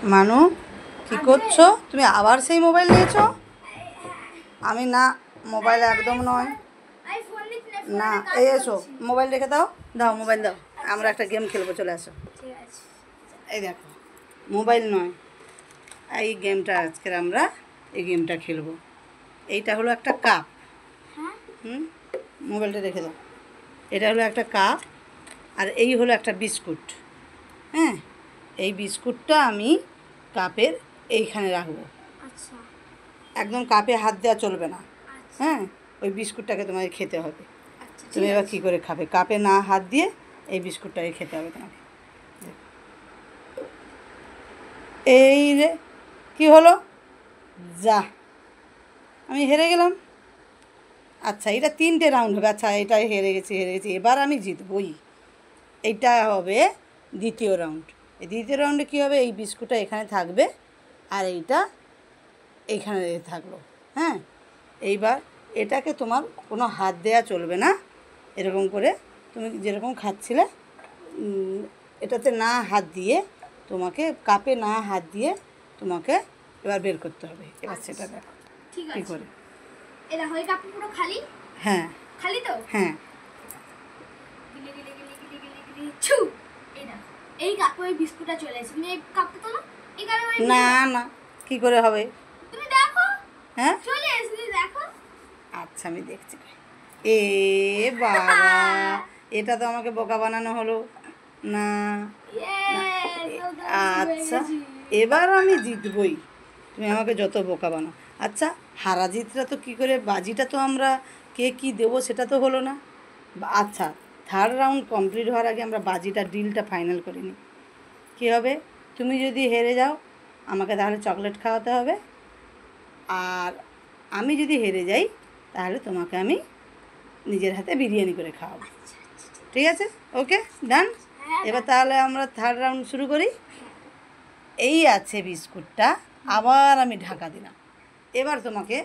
মানু কি করছো তুমি? আবার সেই মোবাইল নিয়েছো? আমি না, মোবাইল একদম নয়। না, এই এসো, মোবাইল রেখে দাও, দাও মোবাইল দাও, আমরা একটা গেম খেলবো, চলে আসো। এই দেখো, মোবাইল নয়, এই গেমটা আজকের আমরা এই গেমটা খেলবো। এইটা হলো একটা কাপ। মোবাইলটা রেখে দাও। এটা হলো একটা কাপ, আর এই হলো একটা বিস্কুট। হ্যাঁ, এই বিস্কুটটা আমি কাপের এইখানে রাখবো। আচ্ছা, একদম কাপে হাত দেওয়া চলবে না। হ্যাঁ, ওই বিস্কুটটাকে তোমাকে খেতে হবে। তুমি এবার কী করে খাবে? কাপে না হাত দিয়ে এই বিস্কুটটাকে খেতে হবে তোমাকে। এই রে, কী হলো? যা, আমি হেরে গেলাম। আচ্ছা, এটা 3টে রাউন্ড হবে। আচ্ছা, এটা হেরে গেছি। এবার আমি জিতবই। এইটা হবে দ্বিতীয় রাউন্ড। এই দ্বিতীয় রাউন্ডে কী হবে? এই বিস্কুটটা এখানে থাকবে, আর এইটা এইখানে থাকলো। হ্যাঁ, এইবার এটাকে তোমার কোনো হাত দেওয়া চলবে না। এরকম করে তুমি যেরকম খাচ্ছিলে, এটাতে না হাত দিয়ে তোমাকে, কাপে না হাত দিয়ে তোমাকে এবার বের করতে হবে। এবার সেটা দেখো কী করে। এটা হয় কাপ পুরো খালি? হ্যাঁ, খালি তো? হ্যাঁ। এই কাপে ওই বিস্কুটটা চলে এসেছে। তুমি এই কাপটা তোলো। এই কাপে না না, কী করে হবে? তুমি দেখো। হ্যাঁ, চলে এসেছে, দেখো। আচ্ছা, আমি দেখছি। এ বাবা, এটা তো আমাকে বোকা বানানো হলো না। আচ্ছা, এবার আমি জিতবই, তুমি আমাকে যত বোকা বানাও। আচ্ছা, হারা জিতটা তো কী করে, বাজিটা তো আমরা কে কী দেবো সেটা তো হলো না। আচ্ছা, থার্ড রাউন্ড কমপ্লিট হওয়ার আগে আমরা বাজিটা, ডিলটা ফাইনাল করে নিই। কী হবে? তুমি যদি হেরে যাও, আমাকে তাহলে চকলেট খাওয়াতে হবে, আর আমি যদি হেরে যাই তাহলে তোমাকে আমি নিজের হাতে বিরিয়ানি করে খাওয়াবো। ঠিক আছে? ওকে, ডান। এবার তাহলে আমরা থার্ড রাউন্ড শুরু করি। এই আছে বিস্কুটটা, আবার আমি ঢাকা দিলাম। এবার তোমাকে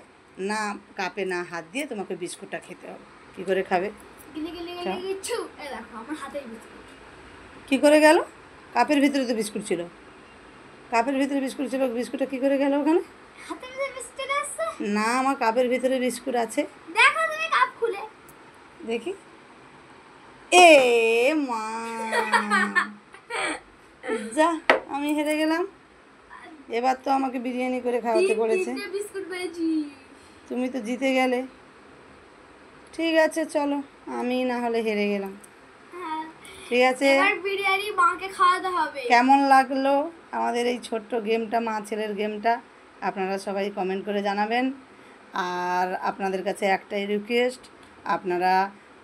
না কাপে না হাত দিয়ে তোমাকে বিস্কুটটা খেতে হবে। কী করে খাবে? কী করে গেল? কাপের ভিতরে তো বিস্কুট ছিল। কাপের ভিতরে বিস্কুট ছিল, বিস্কুটটা কী করে গেল ওখানে? না, আমার কাপের ভিতরে বিস্কুট আছে। দেখো তুমি কাপ খুলে। দেখি। এ মা, যা, আমি হেরে গেলাম। এবার তো আমাকে বিরিয়ানি করে খাওয়াতে পড়েছে। তুমি তো জিতে গেলে। ঠিক আছে, চলো, আমি না হলে হেরে গেলাম। ঠিক আছে, বিরিয়ানি মাকে খাওয়াতে হবে। কেমন লাগলো আমাদের এই ছোট্ট গেমটা, মা ছেলের গেমটা? আপনারা সবাই কমেন্ট করে জানাবেন। আর আপনাদের কাছে একটাই রিকোয়েস্ট, আপনারা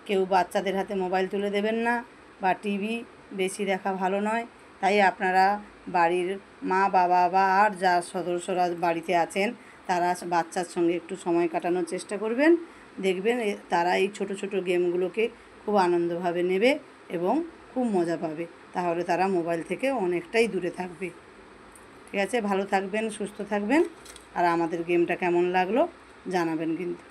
কেউ বাচ্চাদের হাতে মোবাইল তুলে দেবেন না, বা টিভি বেশি দেখা ভালো নয়। তাই আপনারা বাড়ির মা বাবা বা আর যা সদস্যরা বাড়িতে আছেন, তারা বাচ্চার সঙ্গে একটু সময় কাটানোর চেষ্টা করবেন। দেখবেন তারা এই ছোট ছোট গেমগুলোকে খুব আনন্দভাবে নেবে এবং খুব মজা পাবে। তাহলে তারা মোবাইল থেকে অনেকটাই দূরে থাকবে। ঠিক আছে, ভালো থাকবেন, সুস্থ থাকবেন, আর আমাদের গেমটা কেমন লাগলো জানাবেন কিন্তু।